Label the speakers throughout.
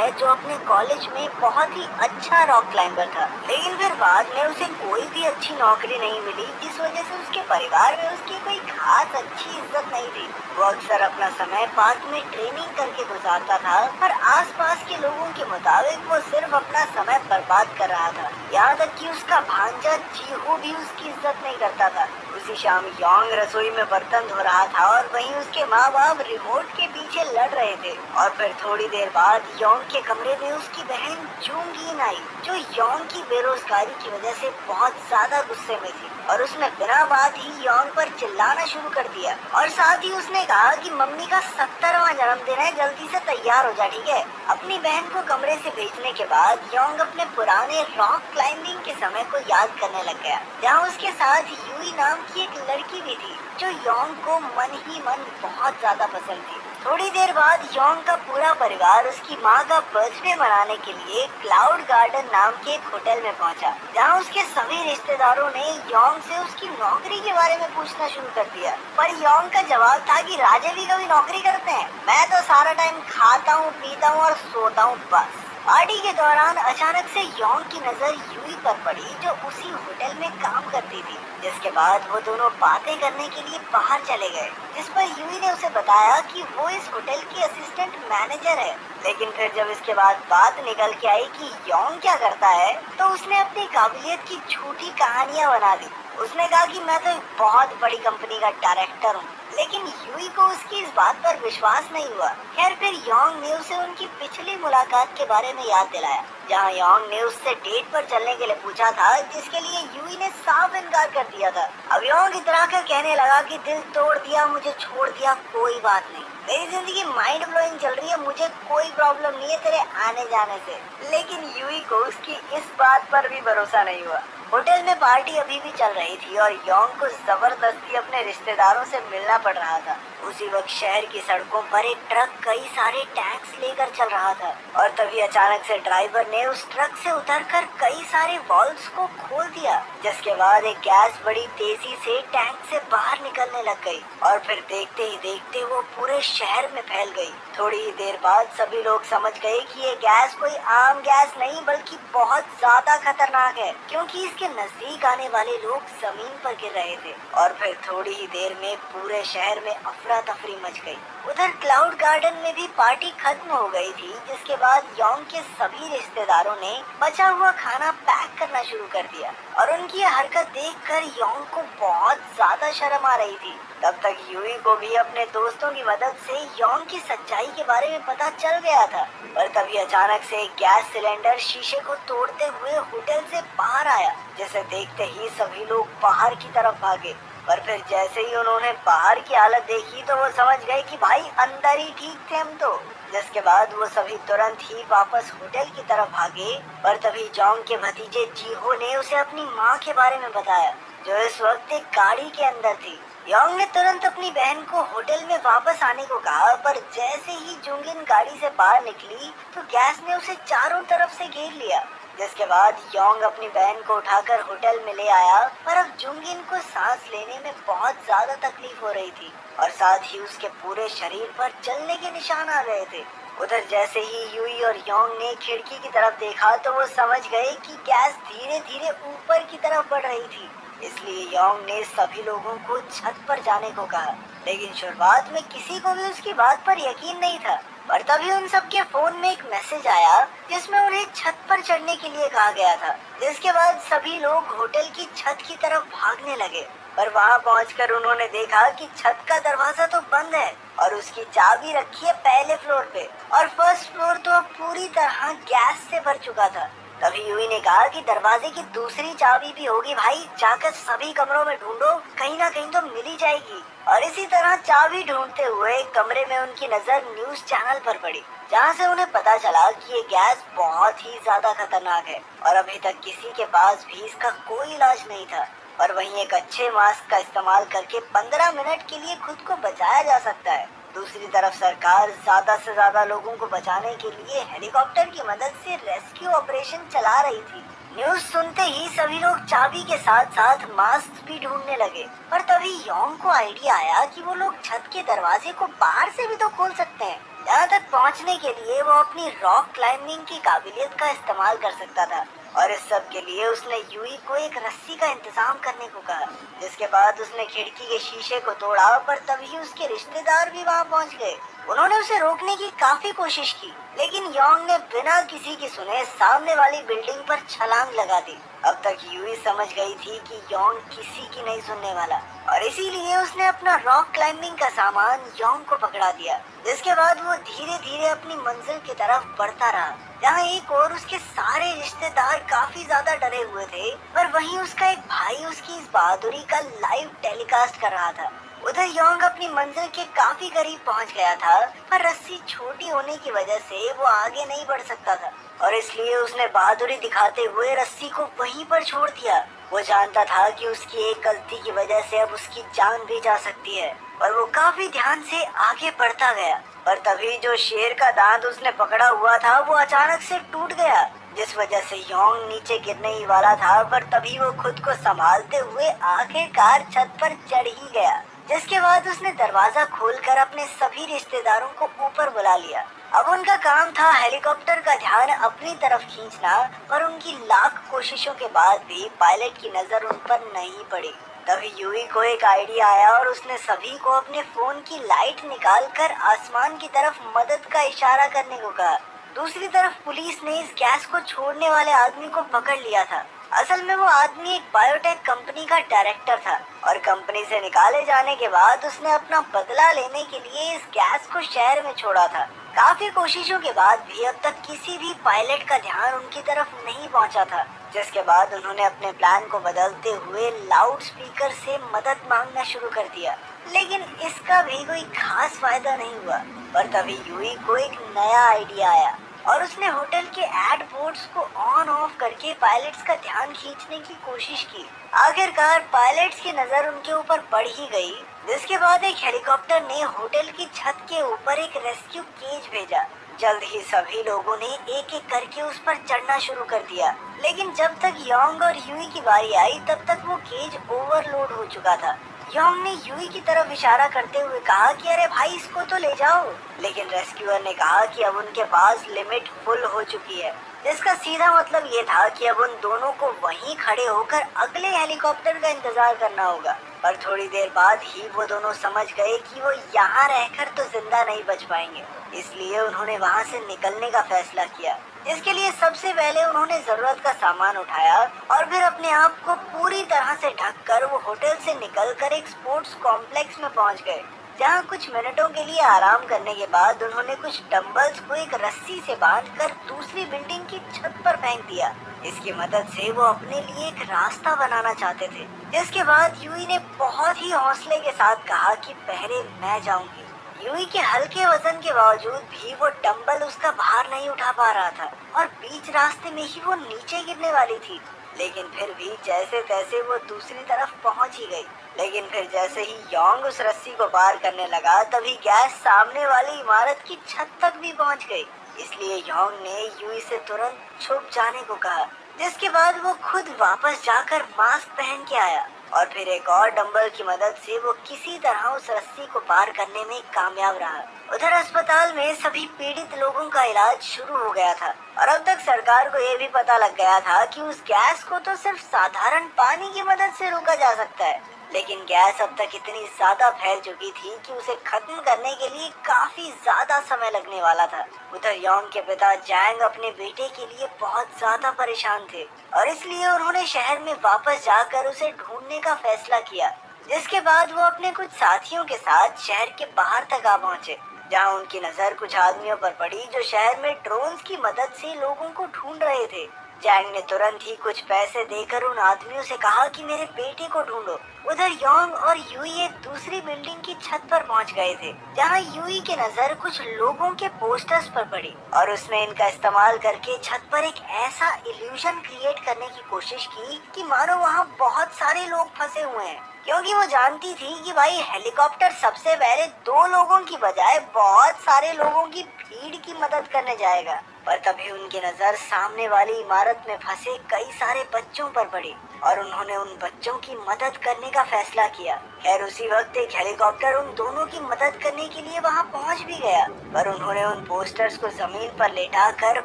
Speaker 1: है जो अपने कॉलेज में बहुत ही अच्छा रॉक क्लाइंबर था, लेकिन फिर बाद में उसे कोई भी अच्छी नौकरी नहीं मिली, जिस वजह से उसके परिवार में उसकी कोई खास अच्छी इज्जत नहीं थी। वो अक्सर अपना समय पार्क में ट्रेनिंग करके गुजारता था, पर आसपास के लोगों के मुताबिक वो सिर्फ अपना समय बर्बाद कर रहा था। यहाँ तक कि उसका भांजा जीहू भी उसकी इज्जत नहीं करता था। उसी शाम योंग रसोई में बर्तन धो रहा था और वहीं उसके माँ बाप रिमोट के पीछे लड़ रहे थे। और फिर थोड़ी देर बाद योंग के कमरे में उसकी बहन जूंगीन आई, जो योंग की बेरोजगारी की वजह से बहुत ज्यादा गुस्से में थी, और उसने बिना बात ही योंग पर चिल्लाना शुरू कर दिया। और साथ ही उसने कहा कि मम्मी का 70वां जन्मदिन है, जल्दी से तैयार हो जा, ठीक है। अपनी बहन को कमरे से भेजने के बाद योंग अपने पुराने रॉक क्लाइंबिंग के समय को याद करने लग गया, जहाँ उसके साथ यूई नाम की एक लड़की भी थी, जो योंग को मन ही मन बहुत ज्यादा पसंद थी। थोड़ी देर बाद योंग का पूरा परिवार उसकी माँ का बर्थडे मनाने के लिए क्लाउड गार्डन नाम के एक होटल में पहुंचा, जहाँ उसके सभी रिश्तेदारों ने योंग से उसकी नौकरी के बारे में पूछना शुरू कर दिया। पर योंग का जवाब था कि राजे भी कभी नौकरी करते हैं, मैं तो सारा टाइम खाता हूँ, पीता हूँ और सोता हूँ बस। पार्टी के दौरान अचानक से योंग की नजर यूई पर पड़ी, जो उसी होटल में काम करती थी, जिसके बाद वो दोनों बातें करने के लिए बाहर चले गए, जिस पर यूई ने उसे बताया कि वो इस होटल की असिस्टेंट मैनेजर है। लेकिन फिर जब इसके बाद बात निकल के आई कि योंग क्या करता है, तो उसने अपनी काबिलियत की झूठी कहानियां बना दी। उसने कहा कि मैं तो एक बहुत बड़ी कंपनी का डायरेक्टर हूँ, लेकिन यूई को उसकी इस बात पर विश्वास नहीं हुआ। खैर फिर योंग ने उसे उनकी पिछली मुलाकात के बारे में याद दिलाया, जहाँ योंग ने उससे डेट पर चलने के लिए पूछा था, जिसके लिए यूई ने साफ इनकार कर दिया था। अब योंग इतरा कर कहने लगा कि दिल तोड़ दिया, मुझे छोड़ दिया, कोई बात नहीं, मेरी जिंदगी माइंड ब्लोइंग चल रही है, मुझे कोई प्रॉब्लम नहीं है तेरे आने जाने से। लेकिन यूई को उसकी इस बात पर भी भरोसा नहीं हुआ। होटल में पार्टी अभी भी चल रही थी और योंग को जबरदस्ती अपने रिश्तेदारों से मिलना पड़ रहा था। उसी वक्त शहर की सड़कों पर एक ट्रक कई सारे टैंक्स लेकर चल रहा था, और तभी अचानक से ड्राइवर ने उस ट्रक से उतरकर कई सारे वॉल्व्स को खोल दिया, जिसके बाद एक गैस बड़ी तेजी से टैंक से बाहर निकलने लग गई, और फिर देखते ही देखते वो पूरे शहर में फैल गई। थोड़ी ही देर बाद सभी लोग समझ गए कि ये गैस कोई आम गैस नहीं, बल्कि बहुत ज्यादा खतरनाक है, क्योंकि इसके नजदीक आने वाले लोग जमीन पर गिर रहे थे। और फिर थोड़ी ही देर में पूरे शहर में अफरा तफरी मच गई। उधर क्लाउड गार्डन में भी पार्टी खत्म हो गई थी, जिसके बाद योंग के सभी रिश्तेदारों ने बचा हुआ खाना पैक करना शुरू कर दिया, और उनकी यह हरकत देखकर योंग को बहुत ज्यादा शर्म आ रही थी। तब तक यूई को भी अपने दोस्तों की मदद से योंग की सच्चाई के बारे में पता चल गया था, पर तभी अचानक से एक गैस सिलेंडर शीशे को तोड़ते हुए होटल से बाहर आया, जिसे देखते ही सभी लोग बाहर की तरफ भागे। पर फिर जैसे ही उन्होंने बाहर की हालत देखी तो वो समझ गए कि भाई अंदर ही ठीक थे हम तो। जिसके बाद वो सभी तुरंत ही वापस होटल की तरफ भागे, पर तभी योंग के भतीजे जीहो ने उसे अपनी माँ के बारे में बताया, जो इस वक्त एक गाड़ी के अंदर थी। योंग ने तुरंत अपनी बहन को होटल में वापस आने को कहा, पर जैसे ही जूंगिन गाड़ी से बाहर निकली तो गैस ने उसे चारों तरफ से घेर लिया। जिसके बाद योंग अपनी बहन को उठाकर होटल में ले आया, पर अब जूंगिन को सांस लेने में बहुत ज्यादा तकलीफ हो रही थी, और साथ ही उसके पूरे शरीर पर जलने के निशान आ गए थे। उधर जैसे ही यूई और योंग ने खिड़की की तरफ देखा तो वो समझ गए कि गैस धीरे धीरे ऊपर की तरफ बढ़ रही थी। इसलिए योंग ने सभी लोगों को छत पर जाने को कहा, लेकिन शुरुआत में किसी को भी उसकी बात पर यकीन नहीं था। पर तभी उन सबके फोन में एक मैसेज आया, जिसमें उन्हें छत पर चढ़ने के लिए कहा गया था। जिसके बाद सभी लोग होटल की छत की तरफ भागने लगे, पर वहां पहुंचकर उन्होंने देखा कि छत का दरवाजा तो बंद है और उसकी चाबी रखी है पहले फ्लोर पे, और फर्स्ट फ्लोर तो अब पूरी तरह गैस से भर चुका था। तभी यूई ने कहा कि दरवाजे की दूसरी चाबी भी होगी भाई, जाकर सभी कमरों में ढूंढो, कहीं ना कहीं तो मिल ही जाएगी। और इसी तरह चाबी ढूंढते हुए कमरे में उनकी नजर न्यूज चैनल पर पड़ी, जहां से उन्हें पता चला कि ये गैस बहुत ही ज्यादा खतरनाक है और अभी तक किसी के पास भी इसका कोई इलाज नहीं था। और वहीं एक अच्छे मास्क का इस्तेमाल करके 15 मिनट के लिए खुद को बचाया जा सकता है। दूसरी तरफ सरकार ज्यादा से ज्यादा लोगों को बचाने के लिए हेलीकॉप्टर की मदद से रेस्क्यू ऑपरेशन चला रही थी। न्यूज सुनते ही सभी लोग चाबी के साथ साथ मास्क भी ढूंढने लगे, पर तभी योंग को आइडिया आया कि वो लोग छत के दरवाजे को बाहर से भी तो खोल सकते हैं। यहाँ तक पहुँचने के लिए वो अपनी रॉक क्लाइंबिंग की काबिलियत का इस्तेमाल कर सकता था, और इस सब के लिए उसने यूई को एक रस्सी का इंतजाम करने को कहा, जिसके बाद उसने खिड़की के शीशे को तोड़ा, पर तभी उसके रिश्तेदार भी वहाँ पहुँच गए। उन्होंने उसे रोकने की काफी कोशिश की, लेकिन योंग ने बिना किसी की सुने सामने वाली बिल्डिंग पर छलांग लगा दी। अब तक यूई समझ गई थी कि योंग किसी की नहीं सुनने वाला, और इसीलिए उसने अपना रॉक क्लाइंबिंग का सामान योंग को पकड़ा दिया, जिसके बाद वो धीरे धीरे अपनी मंजिल की तरफ बढ़ता रहा, जहाँ एक और उसके सारे रिश्तेदार काफी ज्यादा डरे हुए थे, पर वहीं उसका एक भाई उसकी इस बहादुरी का लाइव टेलीकास्ट कर रहा था। उधर योंग अपनी मंजिल के काफी करीब पहुंच गया था, पर रस्सी छोटी होने की वजह से वो आगे नहीं बढ़ सकता था, और इसलिए उसने बहादुरी दिखाते हुए रस्सी को वहीं पर छोड़ दिया। वो जानता था कि उसकी एक गलती की वजह से अब उसकी जान भी जा सकती है, और वो काफी ध्यान से आगे बढ़ता गया। पर तभी जो शेर का दांत उसने पकड़ा हुआ था वो अचानक से टूट गया, जिस वजह से योंग नीचे गिरने ही वाला था, पर तभी वो खुद को संभालते हुए आखिरकार छत पर चढ़ ही गया, जिसके बाद उसने दरवाजा खोलकर अपने सभी रिश्तेदारों को ऊपर बुला लिया। अब उनका काम था हेलीकॉप्टर का ध्यान अपनी तरफ खींचना, पर उनकी लाख कोशिशों के बाद भी पायलट की नजर उन पर नहीं पड़ी। तभी यूई को एक आइडिया आया, और उसने सभी को अपने फोन की लाइट निकालकर आसमान की तरफ मदद का इशारा करने को कहा। दूसरी तरफ पुलिस ने इस गैस को छोड़ने वाले आदमी को पकड़ लिया था। असल में वो आदमी एक बायोटेक कंपनी का डायरेक्टर था, और कंपनी से निकाले जाने के बाद उसने अपना बदला लेने के लिए इस गैस को शहर में छोड़ा था। काफी कोशिशों के बाद भी अब तक किसी भी पायलट का ध्यान उनकी तरफ नहीं पहुंचा था, जिसके बाद उन्होंने अपने प्लान को बदलते हुए लाउड स्पीकर से मदद मांगना शुरू कर दिया, लेकिन इसका भी कोई खास फायदा नहीं हुआ। पर तभी यूई को एक नया आइडिया आया, और उसने होटल के एड बोर्ड्स को ऑन ऑफ करके पायलट्स का ध्यान खींचने की कोशिश की। आखिरकार पायलट्स की नजर उनके ऊपर पड़ ही गई, जिसके बाद एक हेलीकॉप्टर ने होटल की छत के ऊपर एक रेस्क्यू केज भेजा। जल्द ही सभी लोगों ने एक एक करके उस पर चढ़ना शुरू कर दिया, लेकिन जब तक योंग और यूई की बारी आई तब तक वो केज ओवरलोड हो चुका था। योंग ने यूई की तरफ इशारा करते हुए कहा कि अरे भाई इसको तो ले जाओ, लेकिन रेस्क्यूअर ने कहा कि अब उनके पास लिमिट फुल हो चुकी है, जिसका सीधा मतलब ये था कि अब उन दोनों को वहीं खड़े होकर अगले हेलीकॉप्टर का इंतजार करना होगा। पर थोड़ी देर बाद ही वो दोनों समझ गए कि वो यहाँ रहकर तो जिंदा नहीं बच पाएंगे, इसलिए उन्होंने वहाँ से निकलने का फैसला किया। इसके लिए सबसे पहले उन्होंने जरूरत का सामान उठाया, और फिर अपने आप को पूरी तरह से ढककर वो होटल से निकलकर एक स्पोर्ट्स कॉम्प्लेक्स में पहुंच गए, जहां कुछ मिनटों के लिए आराम करने के बाद उन्होंने कुछ डंबल्स को एक रस्सी से बांधकर दूसरी बिल्डिंग की छत पर फेंक दिया। इसकी मदद से वो अपने लिए एक रास्ता बनाना चाहते थे, जिसके बाद यूई ने बहुत ही हौसले के साथ कहा कि पहले मैं जाऊंगी। यूई के हल्के वजन के बावजूद भी वो डंबल उसका भार नहीं उठा पा रहा था, और बीच रास्ते में ही वो नीचे गिरने वाली थी, लेकिन फिर भी जैसे तैसे वो दूसरी तरफ पहुंच ही गई। लेकिन फिर जैसे ही योंग उस रस्सी को पार करने लगा, तभी गैस सामने वाली इमारत की छत तक भी पहुंच गई। इसलिए योंग ने यूई से तुरंत छुप जाने को कहा, जिसके बाद वो खुद वापस जाकर मास्क पहन के आया, और फिर एक और डंबल की मदद से वो किसी तरह उस रस्सी को पार करने में कामयाब रहा। उधर अस्पताल में सभी पीड़ित लोगों का इलाज शुरू हो गया था, और अब तक सरकार को ये भी पता लग गया था कि उस गैस को तो सिर्फ साधारण पानी की मदद से रोका जा सकता है, लेकिन गैस अब तक इतनी ज्यादा फैल चुकी थी कि उसे खत्म करने के लिए काफी ज्यादा समय लगने वाला था। उधर योंग के पिता जैंग अपने बेटे के लिए बहुत ज्यादा परेशान थे, और इसलिए उन्होंने शहर में वापस जाकर उसे ढूंढने का फैसला किया, जिसके बाद वो अपने कुछ साथियों के साथ शहर के बाहर तक आ पहुंचे, जहां उनकी नजर कुछ आदमियों पर पड़ी जो शहर में ड्रोन्स की मदद से लोगों को ढूंढ रहे थे। जैंग ने तुरंत ही कुछ पैसे देकर उन आदमियों से कहा कि मेरे बेटे को ढूंढो। उधर योंग और यूई एक दूसरी बिल्डिंग की छत पर पहुंच गए थे, जहां यूई की नजर कुछ लोगों के पोस्टर्स पर पड़ी और उसने इनका इस्तेमाल करके छत पर एक ऐसा इल्यूजन क्रिएट करने की कोशिश की कि मानो वहां बहुत सारे लोग फंसे हुए हैं, क्योंकि वो जानती थी कि भाई हेलीकॉप्टर सबसे पहले 2 लोगों की बजाय बहुत सारे लोगों की भीड़ की मदद करने जाएगा। पर तभी उनकी नजर सामने वाली इमारत में फंसे कई सारे बच्चों पर पड़ी और उन्होंने उन बच्चों की मदद करने का फैसला किया। खैर उसी वक्त एक हेलीकॉप्टर उन दोनों की मदद करने के लिए वहां पहुंच भी गया, पर उन्होंने उन पोस्टर्स को जमीन पर लेटाकर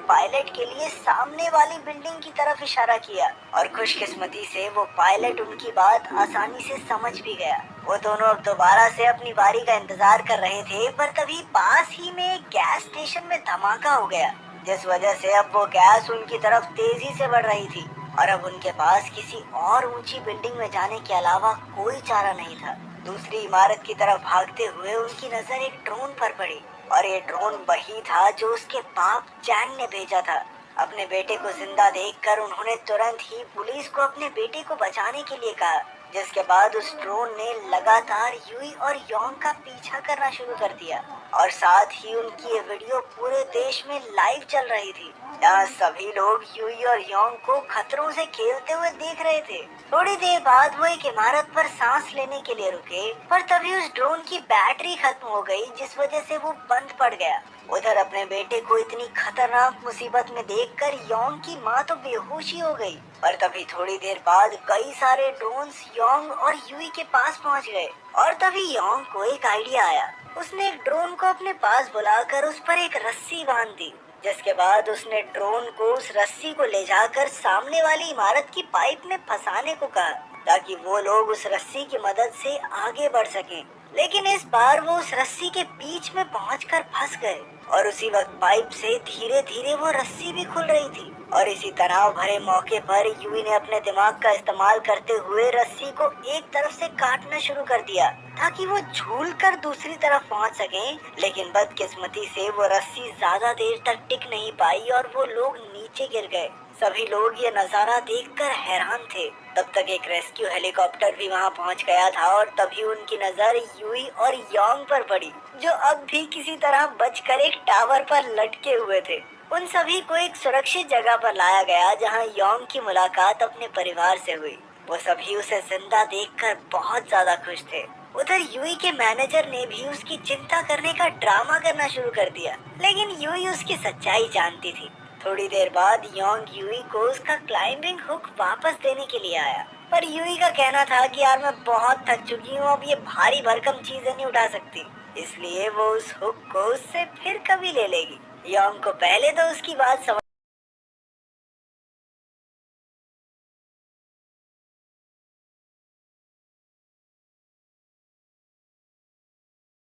Speaker 1: पायलट के लिए सामने वाली बिल्डिंग की तरफ इशारा किया और खुशकिस्मती से वो पायलट उनकी बात आसानी से समझ भी गया। वो दोनों अब दोबारा से अपनी बारी का इंतजार कर रहे थे, पर तभी पास ही में एक गैस स्टेशन में धमाका हो गया, जिस वजह से अब वो गैस उनकी तरफ तेजी से बढ़ रही थी और अब उनके पास किसी और ऊंची बिल्डिंग में जाने के अलावा कोई चारा नहीं था। दूसरी इमारत की तरफ भागते हुए उनकी नजर एक ड्रोन पर पड़ी और ये ड्रोन वही था जो उसके बाप जैंग ने भेजा था। अपने बेटे को जिंदा देखकर उन्होंने तुरंत ही पुलिस को अपने बेटे को बचाने के लिए कहा, जिसके बाद उस ड्रोन ने लगातार यूई और योंग का पीछा करना शुरू कर दिया और साथ ही उनकी ये वीडियो पूरे देश में लाइव चल रही थी, जहाँ सभी लोग यूई और योंग को खतरों से खेलते हुए देख रहे थे। थोड़ी देर बाद वो एक इमारत पर सांस लेने के लिए रुके, पर तभी उस ड्रोन की बैटरी खत्म हो गई, जिस वजह से वो बंद पड़ गया। उधर अपने बेटे को इतनी खतरनाक मुसीबत में देखकर योंग की माँ तो बेहोशी हो गई, पर तभी थोड़ी देर बाद कई सारे ड्रोन्स योंग और यूई के पास पहुंच गए और तभी योंग को एक आइडिया आया। उसने एक ड्रोन को अपने पास बुलाकर उस पर एक रस्सी बांध दी, जिसके बाद उसने ड्रोन को उस रस्सी को ले जाकर सामने वाली इमारत की पाइप में फंसाने को कहा, ताकि वो लोग उस रस्सी की मदद से आगे बढ़ सकें। लेकिन इस बार वो उस रस्सी के बीच में पहुंचकर फंस गए और उसी वक्त पाइप से धीरे धीरे वो रस्सी भी खुल रही थी और इसी तनाव भरे मौके पर यूई ने अपने दिमाग का इस्तेमाल करते हुए रस्सी को एक तरफ से काटना शुरू कर दिया, ताकि वो झूल कर दूसरी तरफ पहुंच सकें। लेकिन बदकिस्मती से वो रस्सी ज्यादा देर तक टिक नहीं पाई और वो लोग नीचे गिर गए। सभी लोग ये नजारा देखकर हैरान थे। तब तक एक रेस्क्यू हेलीकॉप्टर भी वहां पहुंच गया था और तभी उनकी नजर यूई और योंग पर पड़ी, जो अब भी किसी तरह बचकर एक टावर पर लटके हुए थे। उन सभी को एक सुरक्षित जगह पर लाया गया, जहां योंग की मुलाकात अपने परिवार से हुई। वो सभी उसे जिंदा देखकर बहुत ज्यादा खुश थे। उधर यूई के मैनेजर ने भी उसकी चिंता करने का ड्रामा करना शुरू कर दिया, लेकिन यूई उसकी सच्चाई जानती थी। थोड़ी देर बाद योंग यूई को उसका क्लाइंबिंग हुक वापस देने के लिए आया, पर यूई का कहना था कि यार मैं बहुत थक चुकी हूँ, अब ये भारी भरकम चीजें नहीं उठा सकती, इसलिए वो उस हुक को उससे फिर कभी ले लेगी। योंग को पहले तो उसकी बात समझ